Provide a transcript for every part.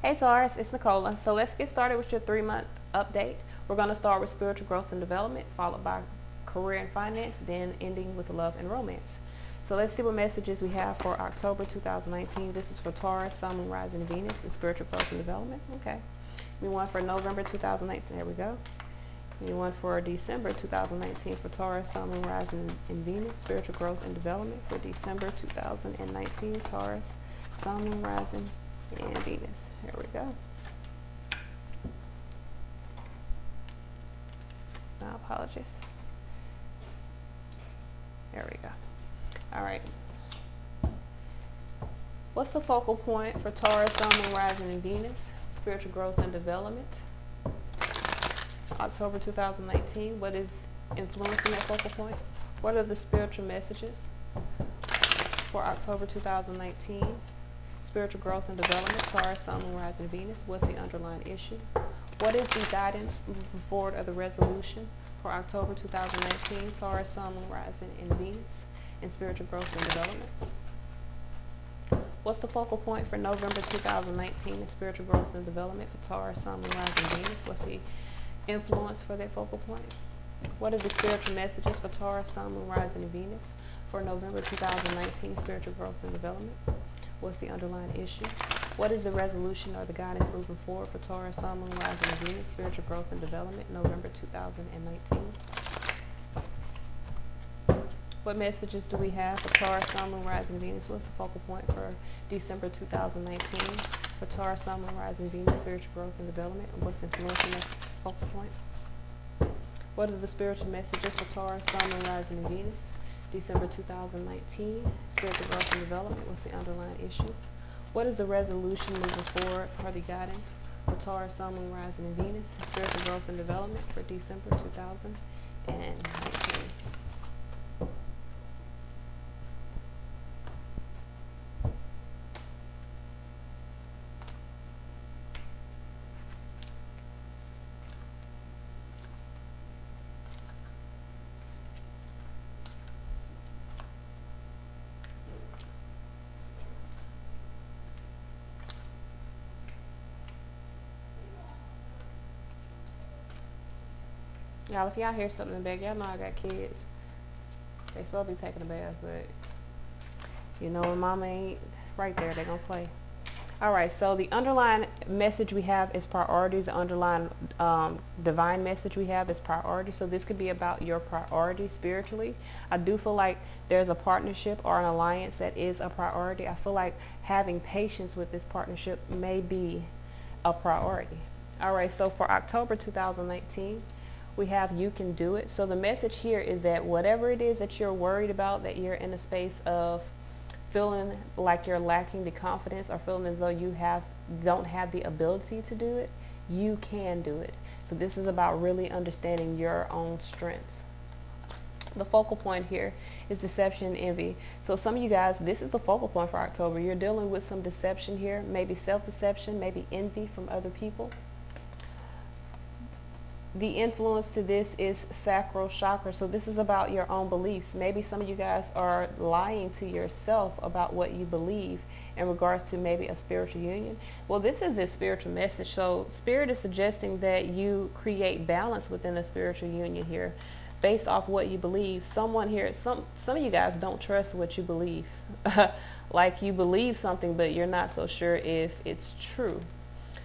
Hey Taurus, it's Nicola. So let's get started with your 3-month update. We're going to start with spiritual growth and development, followed by career and finance, then ending with love and romance. So let's see what messages we have for October 2019. This is for Taurus, Sun, Moon, Rising, and Venus, and spiritual growth and development. Okay. We want for November 2019. There we go. We want for December 2019 for Taurus, Sun, Moon, Rising, and Venus, spiritual growth and development for December 2019. Taurus, Sun, Moon, Rising, and Venus. Here we go. My apologies. There we go. All right. What's the focal point for Taurus, Sun, Moon, Rising, and Venus? Spiritual growth and development. October 2019. What is influencing that focal point? What are the spiritual messages for October 2019? Spiritual growth and development, Taurus, Sun, Moon, Rising, Venus. What's the underlying issue? What is the guidance moving forward of the resolution for October 2019? Taurus, Sun, Moon, Rising, and Venus, and spiritual growth and development. What's the focal point for November 2019 in spiritual growth and development for Taurus, Sun, Moon, Rising, Venus? What's the influence for that focal point? What are the spiritual messages for Taurus, Sun, Moon, Rising, and Venus for November 2019 spiritual growth and development? What's the underlying issue? What is the resolution or the guidance moving forward for Taurus, Sun, Moon, Rising, and Venus, spiritual growth and development, November 2019? What messages do we have for Taurus, Sun, Moon, Rising, and Venus? What's the focal point for December 2019 for Taurus, Sun, Moon, Rising, and Venus, spiritual growth and development? And what's influencing that focal point? What are the spiritual messages for Taurus, Sun, Moon, Rising, and Venus? December 2019, spiritual growth and development. What's the underlying issues? What is the resolution moving forward for the guidance for Taurus, Sun, Moon, Rising, and Venus, spiritual growth and development for December 2019? Y'all, if y'all hear something in the back, y'all know I got kids. They supposed to be taking a bath, but you know when mama ain't right there, they gonna play. All right, so the underlying message we have is priorities. The underlying divine message we have is priority. So this could be about your priority spiritually. I do feel like there's a partnership or an alliance that is a priority. I feel like having patience with this partnership may be a priority. All right, so for October 2019, we have you can do it. So the message here is that whatever it is that you're worried about, that you're in a space of feeling like you're lacking the confidence or feeling as though you don't have the ability to do it, you can do it. So this is about really understanding your own strengths. The focal point here is deception and envy. So some of you guys, this is the focal point for October. You're dealing with some deception here, maybe self-deception, maybe envy from other people. The influence to this is sacral chakra. So this is about your own beliefs. Maybe some of you guys are lying to yourself about what you believe in regards to maybe a spiritual union. Well, this is a spiritual message. So Spirit is suggesting that you create balance within a spiritual union here based off what you believe. Someone here, some of you guys don't trust what you believe. Like you believe something, but you're not so sure if it's true.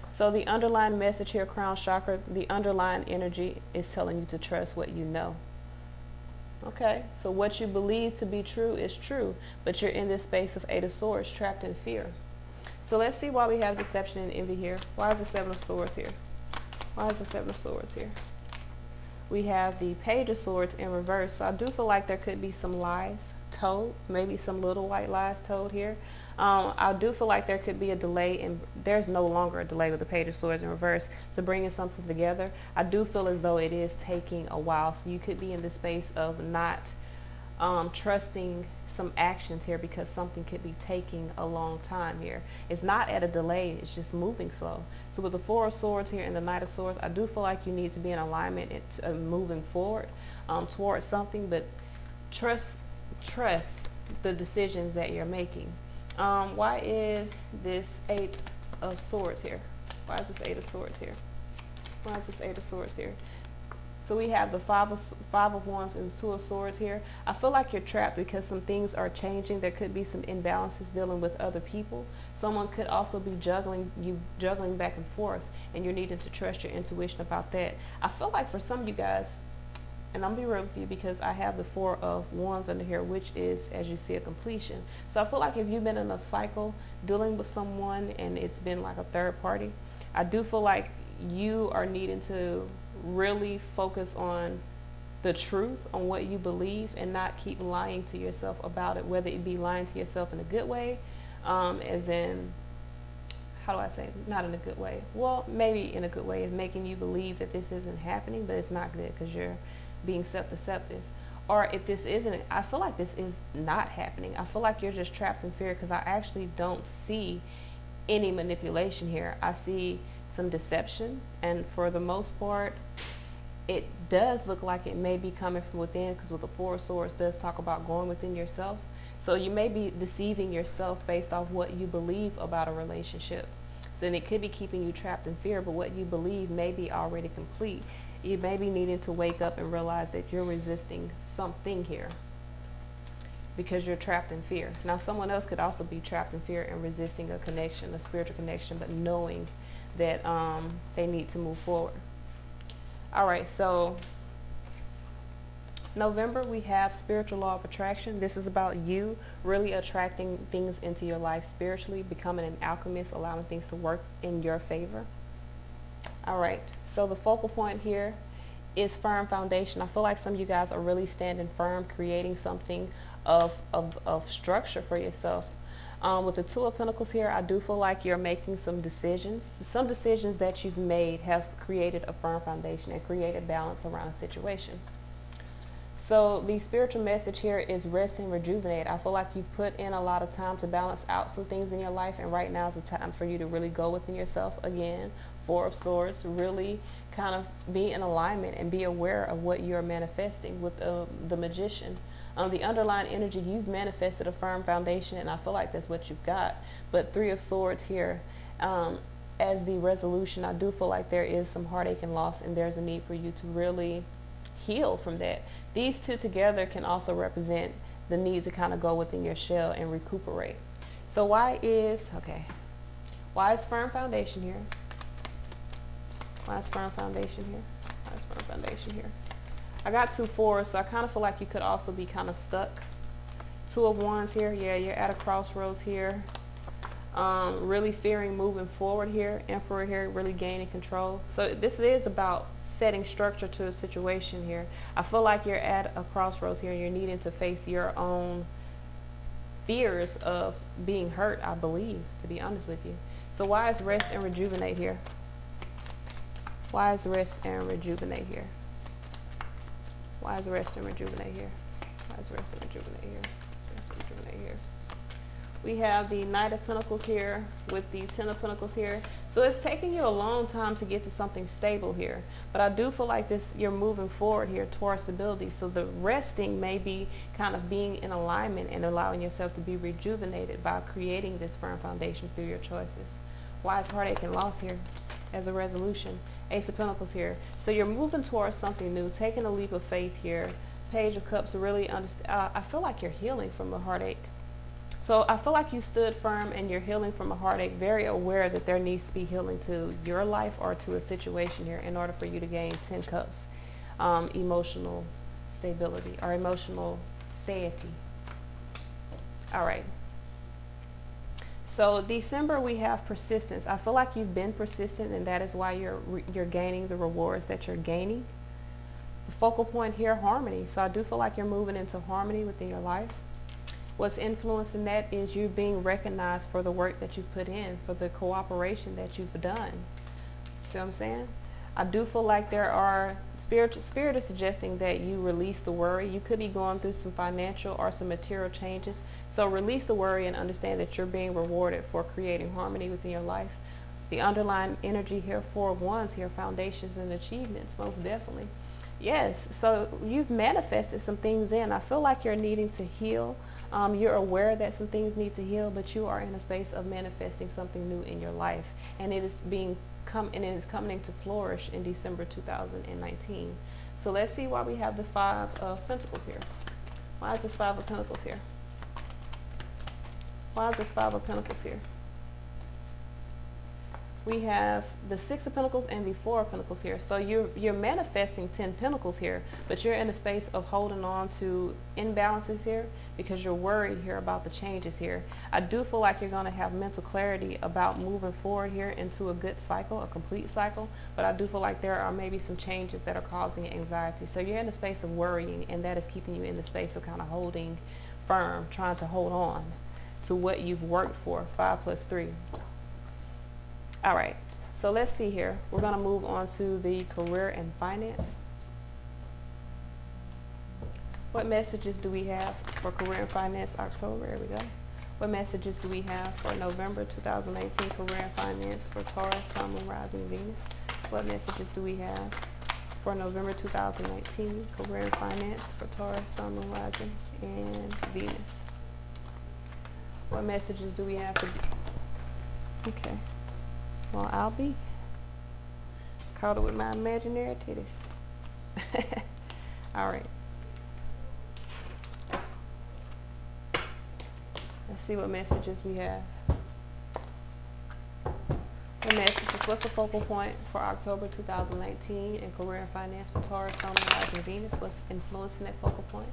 So the underlying message here, crown chakra, the underlying energy is telling you to trust what you know. Okay, so what you believe to be true is true, but you're in this space of 8 of Swords, trapped in fear. So let's see why we have deception and envy here. Why is the 7 of Swords here? Why is the 7 of Swords here? We have the Page of Swords in reverse. So I do feel like there could be some lies told, maybe some little white lies told here. I do feel like there could be a delay, and there's no longer a delay with the Page of Swords in reverse. So bringing something together, I do feel as though it is taking a while. So you could be in the space of not trusting some actions here because something could be taking a long time here. It's not at a delay, it's just moving slow. So with the 4 of Swords here and the Knight of Swords, I do feel like you need to be in alignment and moving forward towards something, but trust the decisions that you're making. Why is this 8 of Swords here? Why is this Eight of Swords here? Why is this Eight of Swords here? So we have the Five of Wands and Two of Swords here. I feel like you're trapped because some things are changing. There could be some imbalances dealing with other people. Someone could also be juggling back and forth, and you're needing to trust your intuition about that. I feel like for some of you guys, and I'm going to be real with you because I have the Four of Wands under here, which is, as you see, a completion. So I feel like if you've been in a cycle dealing with someone and it's been like a third party, I do feel like you are needing to really focus on the truth, on what you believe, and not keep lying to yourself about it, whether it be lying to yourself in a good way, as in, how do I say, not in a good way, well, maybe in a good way, is making you believe that this isn't happening, but it's not good because you're being self-deceptive. Or if this isn't, I feel like this is not happening. I feel like you're just trapped in fear because I actually don't see any manipulation here. I see some deception, and for the most part it does look like it may be coming from within, because with the Four of Swords does talk about going within yourself. So you may be deceiving yourself based off what you believe about a relationship. So then it could be keeping you trapped in fear, but what you believe may be already complete. You may be needing to wake up and realize that you're resisting something here because you're trapped in fear. Now someone else could also be trapped in fear and resisting a connection, a spiritual connection, but knowing that they need to move forward. All right, so November, we have spiritual law of attraction. This is about you really attracting things into your life spiritually, becoming an alchemist, allowing things to work in your favor. All right, so the focal point here is firm foundation. I feel like some of you guys are really standing firm, creating something of structure for yourself. With the Two of Pentacles here, I do feel like you're making some decisions. Some decisions that you've made have created a firm foundation and created balance around a situation. So the spiritual message here is rest and rejuvenate. I feel like you've put in a lot of time to balance out some things in your life, and right now is the time for you to really go within yourself again. Four of Swords, really kind of be in alignment and be aware of what you're manifesting with the Magician. The underlying energy, you've manifested a firm foundation, and I feel like that's what you've got. But Three of Swords here, as the resolution, I do feel like there is some heartache and loss, and there's a need for you to really heal from that. These two together can also represent the need to kind of go within your shell and recuperate. So why is firm foundation here? Why is firm foundation here? Why is firm foundation here? I got two fours, so I kind of feel like you could also be kind of stuck. Two of Wands here. Yeah, you're at a crossroads here. Really fearing moving forward here. Emperor here, really gaining control. So this is about setting structure to a situation here. I feel like you're at a crossroads here and you're needing to face your own fears of being hurt, I believe, to be honest with you. So why is rest and rejuvenate here? Why is rest and rejuvenate here? Why is rest and rejuvenate here? Why is rest and rejuvenate here? Rest and rejuvenate here. We have the Knight of Pentacles here with the Ten of Pentacles here. So it's taking you a long time to get to something stable here. But I do feel like you're moving forward here towards stability. So the resting may be kind of being in alignment and allowing yourself to be rejuvenated by creating this firm foundation through your choices. Why is heartache and loss here as a resolution? Ace of Pentacles here. So you're moving towards something new, taking a leap of faith here. Page of Cups, really understand. I feel like you're healing from a heartache. So I feel like you stood firm and you're healing from a heartache, very aware that there needs to be healing to your life or to a situation here in order for you to gain 10 Cups, emotional stability or emotional satiety. All right. So December, we have persistence. I feel like you've been persistent, and that is why you're gaining the rewards that you're gaining. The focal point here, harmony. So I do feel like you're moving into harmony within your life. What's influencing that is you being recognized for the work that you've put in, for the cooperation that you've done. See what I'm saying? I do feel like there are, Spirit is suggesting that you release the worry. You could be going through some financial or some material changes. So release the worry and understand that you're being rewarded for creating harmony within your life. The underlying energy here, Four of Wands here, foundations and achievements, most definitely. Yes, so you've manifested some things in. I feel like you're needing to heal You're aware that some things need to heal, but you are in a space of manifesting something new in your life, and it is coming to flourish in December 2019. So let's see why we have the Five of Pentacles here. Why is this Five of Pentacles here? Why is this Five of Pentacles here? We have the Six of Pentacles and the Four of Pentacles here. So you're manifesting 10 Pentacles here, but you're in a space of holding on to imbalances here because you're worried here about the changes here. I do feel like you're going to have mental clarity about moving forward here into a good cycle, a complete cycle, but I do feel like there are maybe some changes that are causing anxiety. So you're in a space of worrying, and that is keeping you in the space of kind of holding firm, trying to hold on to what you've worked for. 5 plus 3. All right, so let's see here. We're going to move on to the career and finance. What messages do we have for career and finance October? There we go. What messages do we have for November 2018 career and finance for Taurus, Sun, Moon, Rising, Venus? What messages do we have for November 2019 career and finance for Taurus, Sun, Moon, Rising, and Venus? What messages do we have for... Okay. Well, I'll be caught up with my imaginary titties. All right. Let's see what messages we have. What messages? What's the focal point for October 2019 in career and finance for Taurus, Sun, Moon, Rising, Venus? What's influencing that focal point?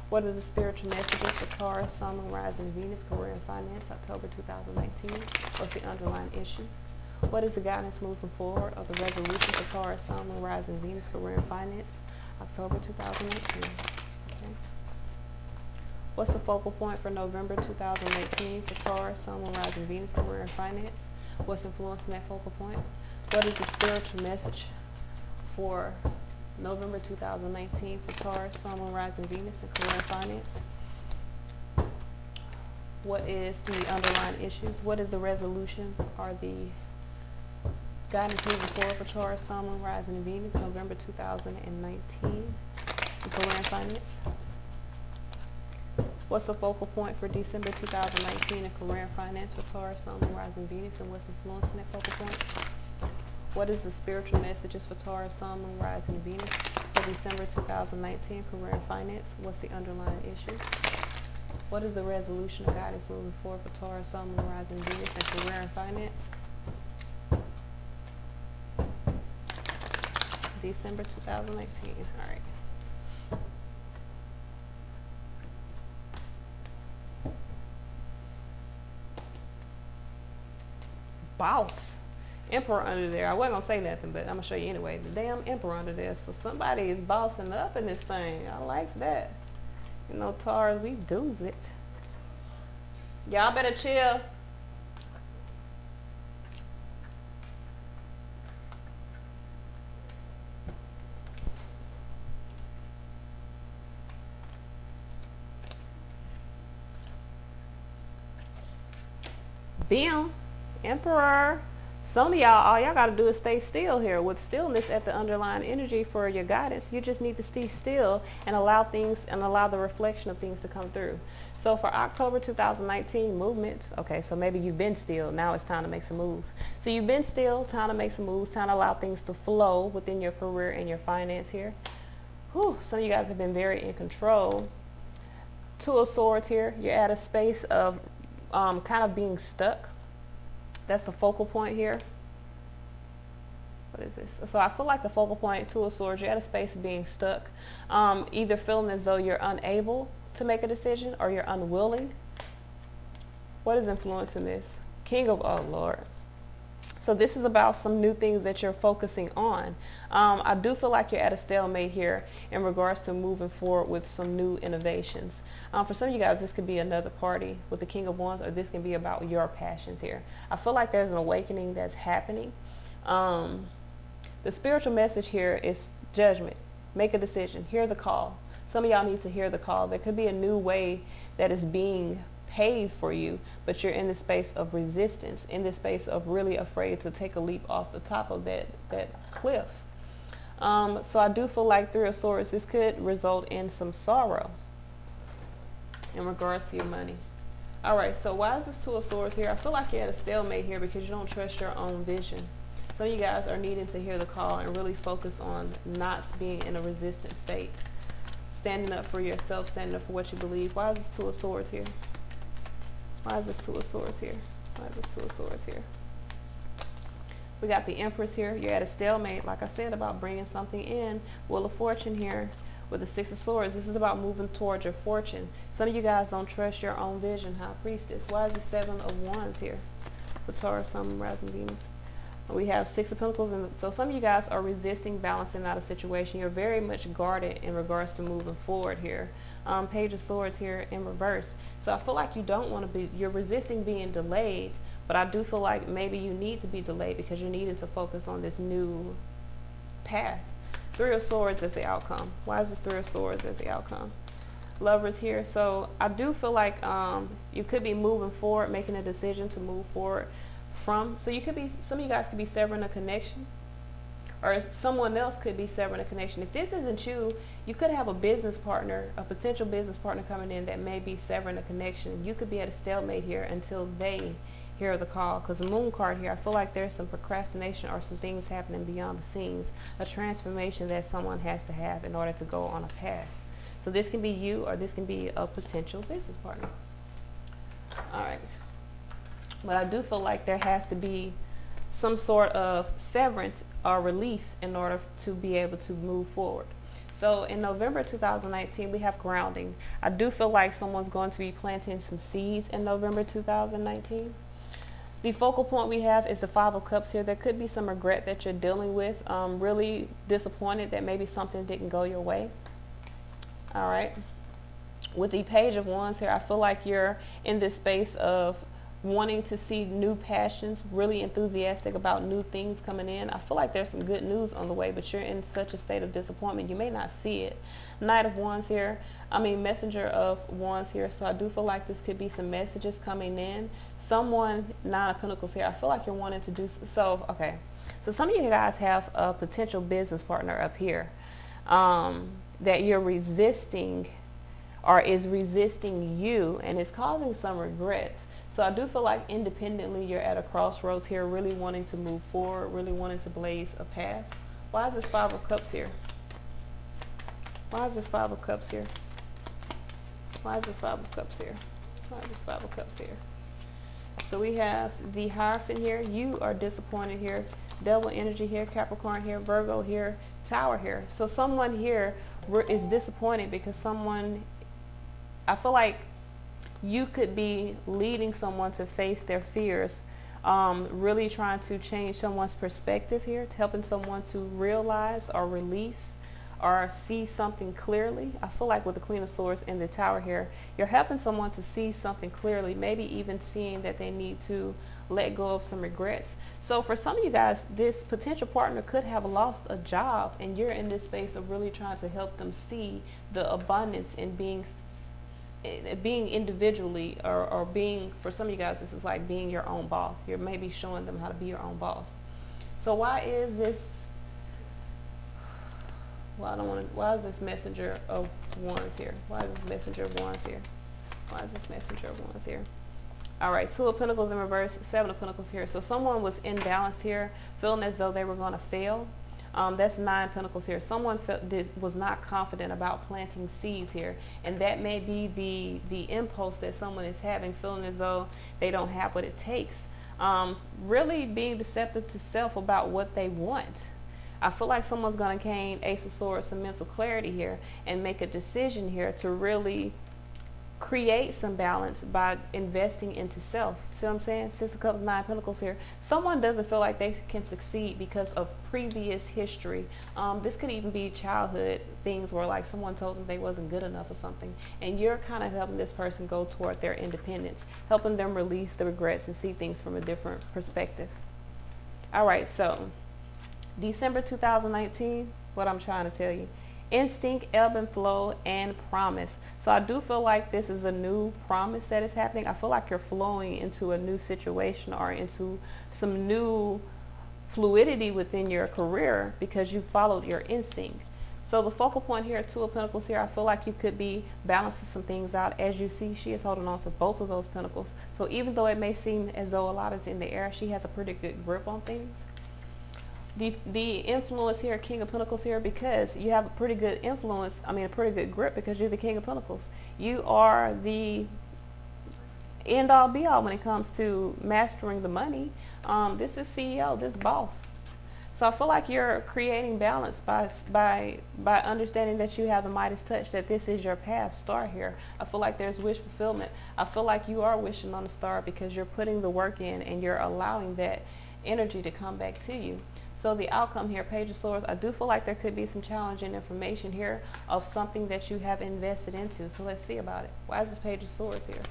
What are the spiritual messages for Taurus, Sun, Moon, Rising, Venus, career and finance October 2019? What's the underlying issues? What is the guidance moving forward of the resolution for Taurus, Sun, Moon, Rising, Venus, career and finance, October 2018? Okay. What's the focal point for November 2018 for Taurus, Sun, Moon, Rising, Venus, career and finance? What's influencing that focal point? What is the spiritual message for November 2019 for Taurus, Sun, Moon, Rising, Venus, and career and finance? What is the underlying issues? What is the resolution or the guidance moving forward for Taurus, Sun, Moon, Rising, and Venus, November 2019, in career and finance? What's the focal point for December 2019 in career and finance for Taurus, Sun, Moon, Rising, Venus, and what's influencing that focal point? What is the spiritual messages for Taurus, Sun, Moon, Rising, and Venus for December 2019, career and finance? What's the underlying issue? What is the resolution or guidance moving forward for Taurus, Sun, Moon, Rising, Venus, and career and finance? December 2019. All right. Boss. Emperor under there. I wasn't going to say nothing, but I'm going to show you anyway. The damn emperor under there. So somebody is bossing up in this thing. I like that. You know, Taurus, we do's it. Y'all better chill. Bam, Emperor. Some of y'all, all y'all got to do is stay still here. With stillness at the underlying energy for your guidance, you just need to stay still and allow things and allow the reflection of things to come through. So for October 2019 movement, okay, so maybe you've been still. Now it's time to make some moves. So you've been still, time to make some moves, time to allow things to flow within your career and your finance here. Whew, some of you guys have been very in control. Two of Swords here. You're at a space of kind of being stuck. That's the focal point here. What is this? So I feel like the focal point, Two of Swords, you're at a space of being stuck. Either feeling as though you're unable to make a decision or you're unwilling. What is influencing this? King of, oh Lord. So this is about some new things that you're focusing on. I do feel like you're at a stalemate here in regards to moving forward with some new innovations. For some of you guys, this could be another party with the King of Wands, or this can be about your passions here. I feel like there's an awakening that's happening. The spiritual message here is judgment. Make a decision. Hear the call. Some of y'all need to hear the call. There could be a new way that is being paved for you, but you're in the space of resistance, in the space of really afraid to take a leap off the top of that cliff. So I do feel like Three of Swords, this could result in some sorrow. in regards to your money. All right, so why is this Two of Swords here? I feel like you're at a stalemate here because you don't trust your own vision. Some of you guys are needing to hear the call and really focus on not being in a resistant state. Standing up for yourself, standing up for what you believe. Why is this Two of Swords here? Why is this Two of Swords here? Why is this Two of Swords here? We got the Empress here. You're at a stalemate, like I said, about bringing something in. Wheel of Fortune here with the Six of Swords. This is about moving towards your fortune. Some of you guys don't trust your own vision. High Priestess. Why is the Seven of Wands here? For Taurus, Sun, Rising, Venus. We have Six of Pentacles, and so some of you guys are resisting balancing out a situation. You're very much guarded in regards to moving forward here. Page of Swords here in reverse. So I feel like you don't want to be, you're resisting being delayed, but I do feel like maybe you need to be delayed because you're needing to focus on this new path. Three of Swords as the outcome. Why is this Three of Swords as the outcome? Lovers here. So I do feel like you could be moving forward, making a decision to move forward from. So you could be, some of you guys could be severing a connection, or someone else could be severing a connection. If this isn't you, you could have a business partner, a potential business partner coming in that may be severing a connection. You could be at a stalemate here until they hear the call, because the Moon card here, I feel like there's some procrastination or some things happening beyond the scenes, a transformation that someone has to have in order to go on a path. So this can be you, or this can be a potential business partner. All right. But I do feel like there has to be some sort of severance or release in order to be able to move forward. So in November 2019, we have grounding. I do feel like someone's going to be planting some seeds in November 2019. The focal point we have is the Five of Cups here. There could be some regret that you're dealing with. Really disappointed that maybe something didn't go your way. All right. With the Page of Wands here, I feel like you're in this space of wanting to see new passions, really enthusiastic about new things coming in. I feel like there's some good news on the way, but you're in such a state of disappointment, you may not see it. Knight of Wands here, Messenger of Wands here, so I do feel like this could be some messages coming in. Someone, Nine of Pentacles here, I feel like you're wanting to do, so, okay. So some of you guys have a potential business partner up here that you're resisting, or is resisting you, and is causing some regret. So I do feel like independently you're at a crossroads here, really wanting to move forward, really wanting to blaze a path. Why is this Five of Cups here? Why is this Five of Cups here? Why is this Five of Cups here? Why is this Five of Cups here? So we have the Hierophant here. You are disappointed here. Devil energy here, Capricorn here, Virgo here, Tower here. So someone here is disappointed because someone, I feel like you could be leading someone to face their fears, really trying to change someone's perspective here, helping someone to realize or release or see something clearly. I feel like with the Queen of Swords and the Tower here, you're helping someone to see something clearly, maybe even seeing that they need to let go of some regrets. So for some of you guys, this potential partner could have lost a job, and you're in this space of really trying to help them see the abundance in being individually, or being, for some of you guys, this is like being your own boss. You're maybe showing them how to be your own boss. So why is this, why is this Messenger of Wands here? Why is this Messenger of Wands here? Why is this Messenger of Wands here? All right, Two of Pentacles in reverse, Seven of Pentacles here. So someone was imbalanced here, feeling as though they were going to fail. That's Nine Pentacles here. Someone was not confident about planting seeds here, and that may be the impulse that someone is having, feeling as though they don't have what it takes. Really being deceptive to self about what they want. I feel like someone's going to gain Ace of Swords, some mental clarity here, and make a decision here to really create some balance by investing into self. See what I'm saying? Six of Cups, Nine Pentacles here. Someone doesn't feel like they can succeed because of previous history. This could even be childhood things where like someone told them they wasn't good enough or something, and you're kind of helping this person go toward their independence, helping them release the regrets and see things from a different perspective. All right, so December 2019, what I'm trying to tell you. Instinct, ebb and flow, and promise. So I do feel like this is a new promise that is happening. I feel like you're flowing into a new situation or into some new fluidity within your career because you followed your instinct. So the focal point here, Two of Pentacles here, I feel like you could be balancing some things out. As you see, she is holding on to both of those pentacles. So even though it may seem as though a lot is in the air, she has a pretty good grip on things. The influence here, King of Pentacles here, because you have a pretty good influence, a pretty good grip because you're the King of Pentacles. You are the end all be all when it comes to mastering the money. This is CEO, this boss. So I feel like you're creating balance by understanding that you have the Midas touch, that this is your path star here. I feel like there's wish fulfillment. I feel like you are wishing on a star because you're putting the work in and you're allowing that energy to come back to you. So the outcome here, Page of Swords, I do feel like there could be some challenging information here of something that you have invested into. So let's see about it. Why is this Page of Swords here?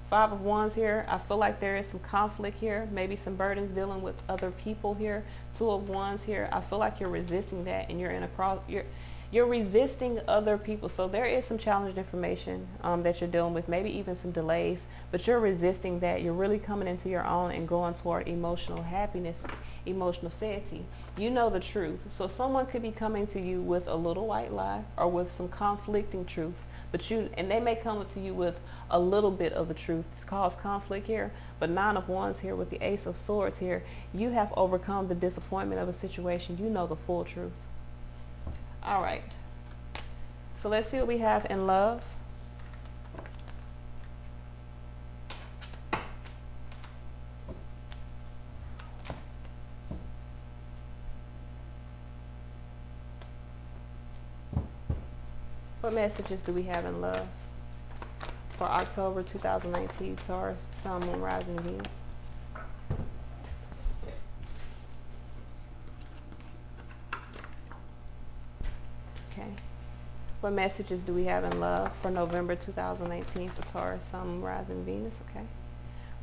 Five of Wands here. I feel like there is some conflict here, maybe some burdens dealing with other people here. Two of Wands here. I feel like you're resisting that, and you're resisting other people. So there is some challenging information that you're dealing with, maybe even some delays, but you're resisting that. You're really coming into your own and going toward emotional happiness, emotional satiety. You know the truth. So someone could be coming to you with a little white lie or with some conflicting truths, and they may come to you with a little bit of the truth to cause conflict here. But Nine of Wands here with the Ace of Swords here, you have overcome the disappointment of a situation. You know the full truth. All right. So let's see what we have in love. What messages do we have in love for October 2019, Taurus, Sun, Moon, Rising, Venus? Okay. What messages do we have in love for November 2019 for Taurus, Sun, Moon, Rising, Venus? Okay.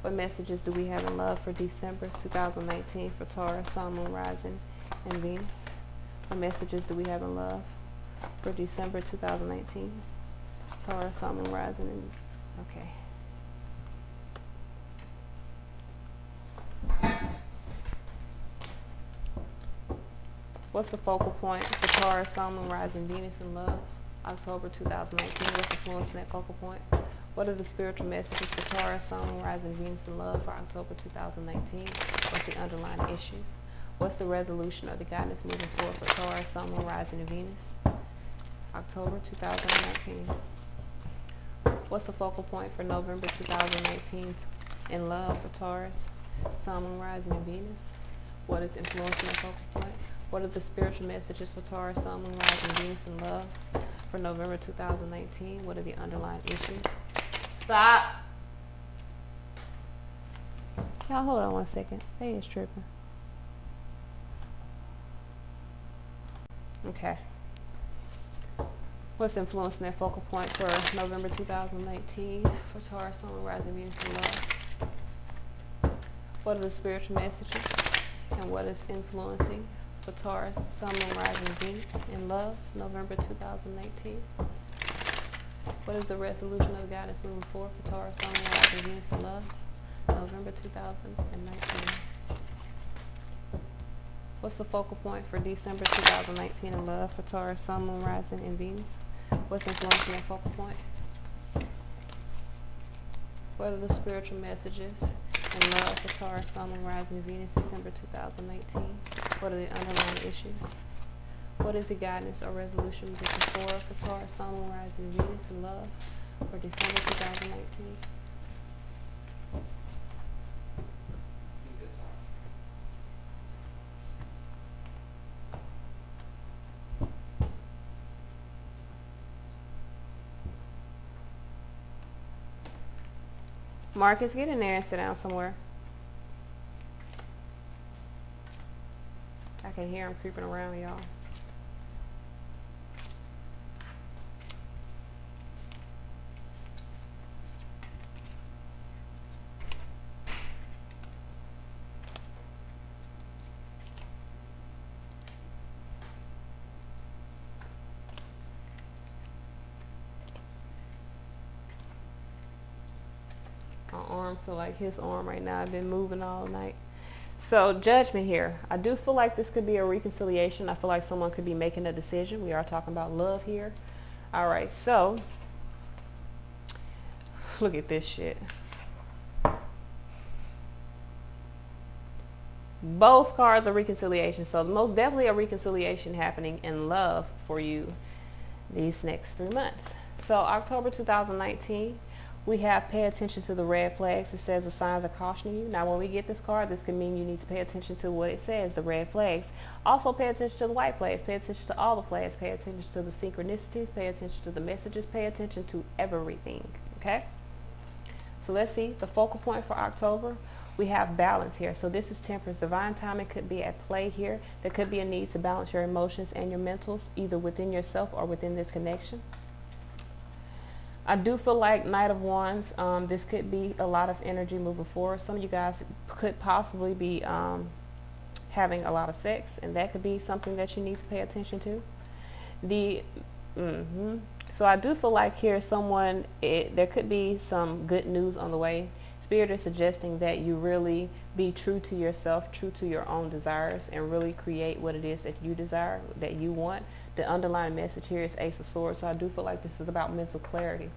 What messages do we have in love for December 2019 for Taurus, Sun, Moon, Rising, and Venus? What messages do we have in love for December 2019? Taurus, Sun, Moon, Rising, and okay. What's the focal point for Taurus, Sun, Moon, Rising, Venus, and love? October 2019. What's influencing that focal point? What are the spiritual messages for Taurus, Sun, Moon, Rising, Venus, and love for October 2019? What's the underlying issues? What's the resolution or the guidance moving forward for Taurus, Sun, Moon, Rising, and Venus? October 2019. What's the focal point for November 2019 in love for Taurus, Sun, Moon, Rising, and Venus? What is influencing that focal point? What are the spiritual messages for Taurus, Sun, Moon, Rising, Venus, and love for November 2019? What are the underlying issues? Stop. Y'all hold on one second. They is tripping. Okay. What's influencing that focal point for November 2019 for Taurus, Sun, Moon, Rising, Venus, and love? What are the spiritual messages and what is influencing for Taurus, Sun, Moon, Rising, Venus, and love, November 2019? What is the resolution of the guidance moving forward for Taurus, Sun, Moon, Rising, Venus, and love, November 2019? What's the focal point for December 2019 in love for Taurus, Sun, Moon, Rising, and Venus? What's influencing that focal point? What are the spiritual messages in love for Taurus, Sun, Moon, Rising, and Venus, December 2019? What are the underlying issues? What is the guidance or resolution moving forward for Taurus, Sun, Moon, Rising, and Venus, in love for December 2019? Marcus, get in there and sit down somewhere. I can hear him creeping around, y'all. My arm feel like his arm right now. I've been moving all night. So judgment here. I do feel like this could be a reconciliation. I feel like someone could be making a decision. We are talking about love here. All right, so look at this shit. Both cards are reconciliation. So most definitely a reconciliation happening in love for you these next 3 months. So October 2019, we have pay attention to the red flags. It says the signs are cautioning you. Now when we get this card, this can mean you need to pay attention to what it says, the red flags. Also pay attention to the white flags. Pay attention to all the flags. Pay attention to the synchronicities. Pay attention to the messages. Pay attention to everything. Okay? So let's see the focal point for October. We have balance here. So this is temperance. Divine timing could be at play here. There could be a need to balance your emotions and your mentals, either within yourself or within this connection. I do feel like Knight of Wands, this could be a lot of energy moving forward. Some of you guys could possibly be having a lot of sex, and that could be something that you need to pay attention to. So I do feel like here there could be some good news on the way. Spirit is suggesting that you really be true to yourself, true to your own desires, and really create what it is that you desire, that you want. The underlying message here is Ace of Swords, so I do feel like this is about mental clarity.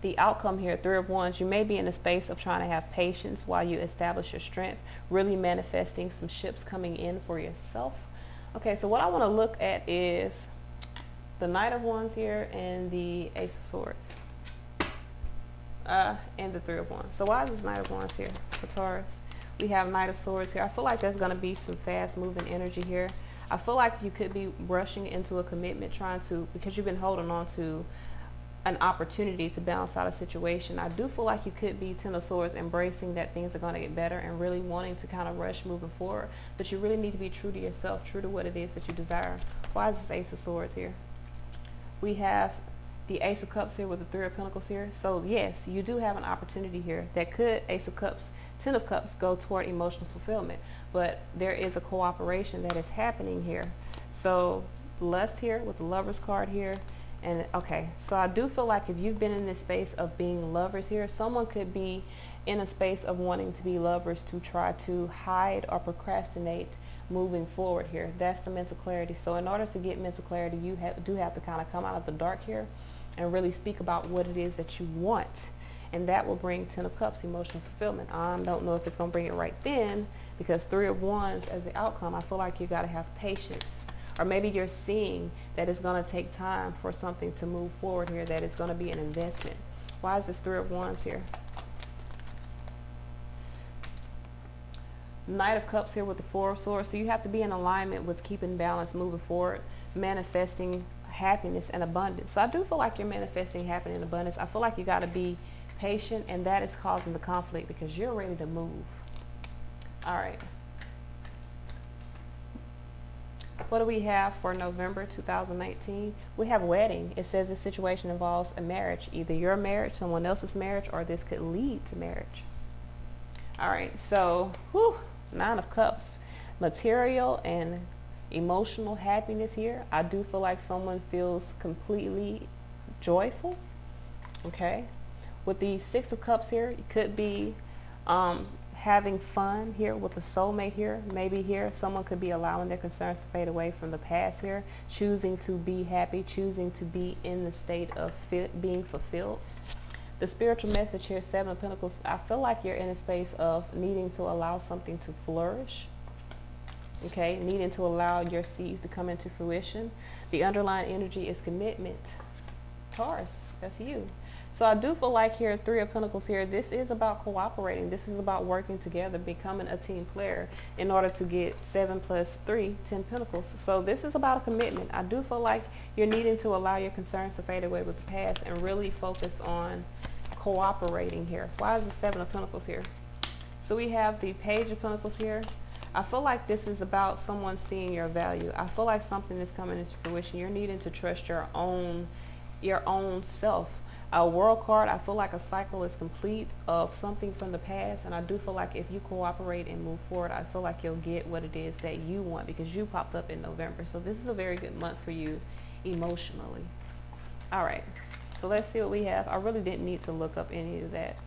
The outcome here, Three of Wands, you may be in a space of trying to have patience while you establish your strength, really manifesting some ships coming in for yourself. Okay, so what I want to look at is the Knight of Wands here and the Ace of Swords. And the Three of Wands. So why is this Knight of Wands here for Taurus? We have Knight of Swords here. I feel like there's going to be some fast moving energy here. I feel like you could be rushing into a commitment, because you've been holding on to an opportunity to balance out a situation. I do feel like you could be Ten of Swords, embracing that things are going to get better and really wanting to kind of rush moving forward. But you really need to be true to yourself, true to what it is that you desire. Why is this Ace of Swords here? We have the Ace of Cups here with the Three of Pentacles here. So yes, you do have an opportunity here that could, Ace of Cups, Ten of Cups, go toward emotional fulfillment. But there is a cooperation that is happening here. So lust here with the Lovers card here. And okay, so I do feel like if you've been in this space of being lovers here, someone could be in a space of wanting to be lovers to try to hide or procrastinate moving forward here. That's the mental clarity. So in order to get mental clarity, you do have to kind of come out of the dark here and really speak about what it is that you want. And that will bring Ten of Cups, emotional fulfillment. I don't know if it's going to bring it right then, because Three of Wands as the outcome, I feel like you got to have patience. Or maybe you're seeing that it's going to take time for something to move forward here, that it's going to be an investment. Why is this Three of Wands here? Knight of Cups here with the Four of Swords. So you have to be in alignment with keeping balance moving forward, manifesting happiness and abundance. So I do feel like you're manifesting happiness and abundance. I feel like you got to be patient, and that is causing the conflict because you're ready to move. All right. What do we have for November 2019? We have wedding. It says this situation involves a marriage, either your marriage, someone else's marriage, or this could lead to marriage. All right, so Nine of Cups, material and emotional happiness here. I do feel like someone feels completely joyful. Okay, with the Six of Cups here, it could be having fun here with the soulmate here. Maybe here someone could be allowing their concerns to fade away from the past here, choosing to be happy, choosing to be in the state of being fulfilled. The spiritual message here, Seven of Pentacles, I feel like you're in a space of needing to allow something to flourish. Okay, needing to allow your seeds to come into fruition. The underlying energy is commitment. Taurus, that's you. So I do feel like here, Three of Pentacles here, this is about cooperating. This is about working together, becoming a team player in order to get 7 plus 3, 10 Pentacles. So this is about a commitment. I do feel like you're needing to allow your concerns to fade away with the past and really focus on cooperating here. Why is the Seven of Pentacles here? So we have the Page of Pentacles here. I feel like this is about someone seeing your value. I feel like something is coming into fruition. You're needing to trust your own self. A World card, I feel like a cycle is complete of something from the past, and I do feel like if you cooperate and move forward, I feel like you'll get what it is that you want, because you popped up in November. So this is a very good month for you emotionally. All right, so let's see what we have. I really didn't need to look up any of that,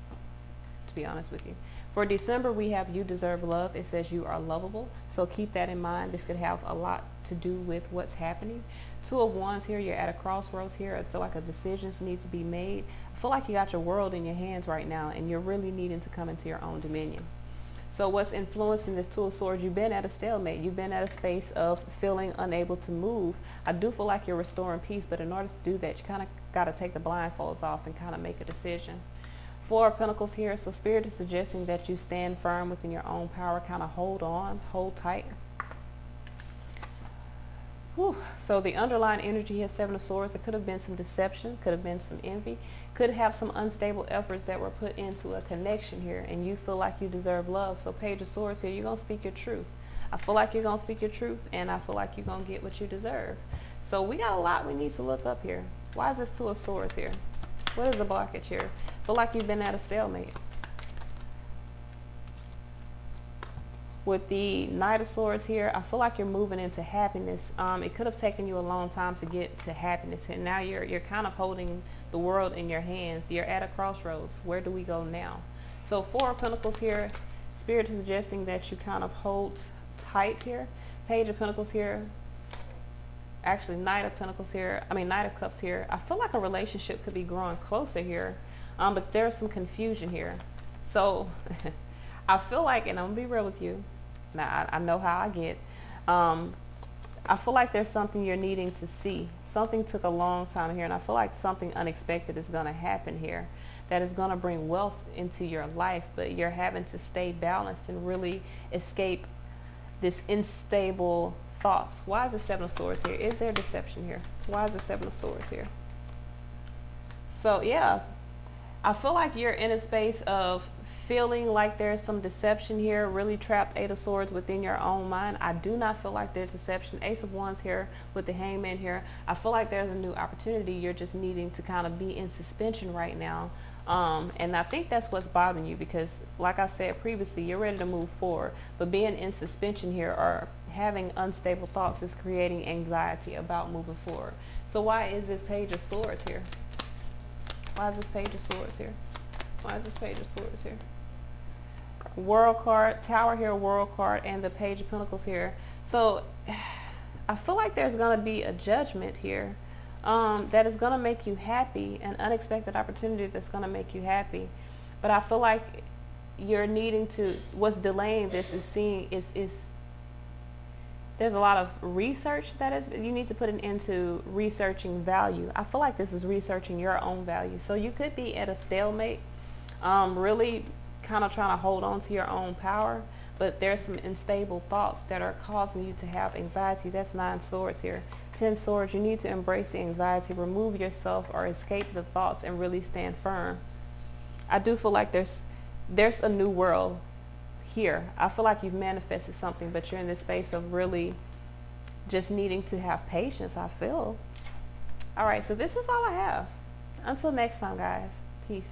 to be honest with you. For December, we have you deserve love. It says you are lovable. So keep that in mind. This could have a lot to do with what's happening. Two of Wands here. You're at a crossroads here. I feel like a decisions need to be made. I feel like you got your world in your hands right now, and you're really needing to come into your own dominion. So what's influencing this Two of Swords? You've been at a stalemate. You've been at a space of feeling unable to move. I do feel like you're restoring peace, but in order to do that, you kind of got to take the blindfolds off and kind of make a decision. Four of Pentacles here. So Spirit is suggesting that you stand firm within your own power. Kind of hold on, hold tight. Whew. So the underlying energy has Seven of Swords. It could have been some deception, could have been some envy, could have some unstable efforts that were put into a connection here, and you feel like you deserve love. So Page of Swords here, you're going to speak your truth. I feel like you're going to speak your truth, and I feel like you're going to get what you deserve. So we got a lot we need to look up here. Why is this Two of Swords here? What is the blockage here? I feel like you've been at a stalemate. With the Knight of Swords here, I feel like you're moving into happiness. It could have taken you a long time to get to happiness, and now you're kind of holding the world in your hands. You're at a crossroads. Where do we go now? So Four of Pentacles here. Spirit is suggesting that you kind of hold tight here. Page of Pentacles here. Actually, Knight of Pentacles here. Knight of Cups here. I feel like a relationship could be growing closer here, but there's some confusion here. So I feel like, and I'm gonna be real with you. Now, I know how I get. I feel like there's something you're needing to see. Something took a long time here, and I feel like something unexpected is going to happen here that is going to bring wealth into your life, but you're having to stay balanced and really escape this unstable thoughts. Why is the Seven of Swords here? Is there deception here? Why is the Seven of Swords here? So, yeah, I feel like you're in a space of feeling like there's some deception here, really trapped. Eight of Swords within your own mind. I do not feel like there's deception. Ace of Wands here with the Hangman here. I feel like there's a new opportunity. You're just needing to kind of be in suspension right now. And I think that's what's bothering you, because like I said previously, you're ready to move forward, but being in suspension here or having unstable thoughts is creating anxiety about moving forward. So why is this Page of Swords here? Why is this Page of Swords here? Why is this Page of Swords here? World card, Tower here, World card, and the Page of Pentacles here. So I feel like there's going to be a judgment here that is going to make you happy, an unexpected opportunity that's going to make you happy. But I feel like you're needing to, what's delaying this is there's a lot of research that is, you need to put it into researching value. I feel like this is researching your own value. So you could be at a stalemate, really kind of trying to hold on to your own power, but there's some unstable thoughts that are causing you to have anxiety. That's 9 swords here. 10 swords, you need to embrace the anxiety, remove yourself or escape the thoughts and really stand firm. I do feel like there's a new world here. I feel like you've manifested something, but you're in this space of really just needing to have patience, I feel. All right, so this is all I have. Until next time, guys. Peace.